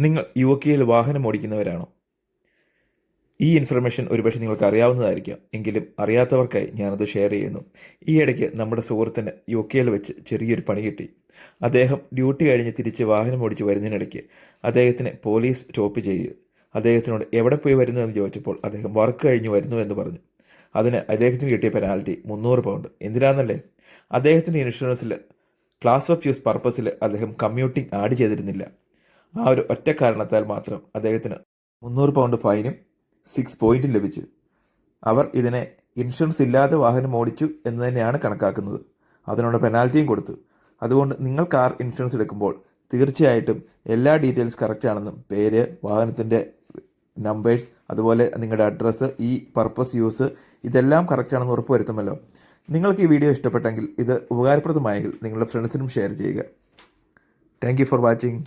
നിങ്ങൾ യുകെയിൽ വാഹനം ഓടിക്കുന്നവരാണോ? ഈ ഇൻഫർമേഷൻ ഒരുപക്ഷെ നിങ്ങൾക്ക് അറിയാവുന്നതായിരിക്കാം. എങ്കിലും അറിയാത്തവർക്കായി ഞാനത് ഷെയർ ചെയ്യുന്നു. ഈ ഇടയ്ക്ക് നമ്മുടെ സുഹൃത്തിന് യുകെയിൽ വെച്ച് ചെറിയൊരു പണി കിട്ടി. അദ്ദേഹം ഡ്യൂട്ടി കഴിഞ്ഞ് തിരിച്ച് വാഹനം ഓടിച്ച് വരുന്നതിനിടയ്ക്ക് അദ്ദേഹത്തിനെ പോലീസ് സ്റ്റോപ്പ് ചെയ്ത് അദ്ദേഹത്തിനോട് എവിടെ പോയി വരുന്നു എന്ന് ചോദിച്ചപ്പോൾ അദ്ദേഹം വർക്ക് കഴിഞ്ഞ് വരുന്നു എന്ന് പറഞ്ഞു. അതിന് അദ്ദേഹത്തിന് കിട്ടിയ പെനാൽറ്റി 300 പൗണ്ട്. എന്തിനാണെന്നല്ലേ? അദ്ദേഹത്തിൻ്റെ ഇൻഷുറൻസിൽ ക്ലാസ് ഓഫ് യൂസ് പർപ്പസിൽ അദ്ദേഹം കമ്മ്യൂട്ടിംഗ് ആഡ് ചെയ്തിരുന്നില്ല. ആ ഒരു ഒറ്റ കാരണത്താൽ മാത്രം അദ്ദേഹത്തിന് 300 പൗണ്ട് ഫൈനും 6 പോയിന്റും ലഭിച്ചു. അവർ ഇതിനെ ഇൻഷുറൻസ് ഇല്ലാതെ വാഹനം ഓടിച്ചു എന്ന് തന്നെയാണ് കണക്കാക്കുന്നത്. അതിനുള്ള പെനാൽറ്റിയും കൊടുത്തു. അതുകൊണ്ട് നിങ്ങൾ കാർ ഇൻഷുറൻസ് എടുക്കുമ്പോൾ തീർച്ചയായിട്ടും എല്ലാ ഡീറ്റെയിൽസ് കറക്റ്റ് ആണെന്നും പേര്, വാഹനത്തിൻ്റെ നമ്പേഴ്സ്, അതുപോലെ നിങ്ങളുടെ അഡ്രസ്സ്, ഈ പർപ്പസ് യൂസ് ഇതെല്ലാം കറക്റ്റ് ആണെന്ന് ഉറപ്പുവരുത്തുമല്ലോ. നിങ്ങൾക്ക് ഈ വീഡിയോ ഇഷ്ടപ്പെട്ടെങ്കിൽ ഇത് ഉപകാരപ്രദമായെങ്കിൽ നിങ്ങളുടെ ഫ്രണ്ട്സിനും ഷെയർ ചെയ്യുക. Thank you for watching.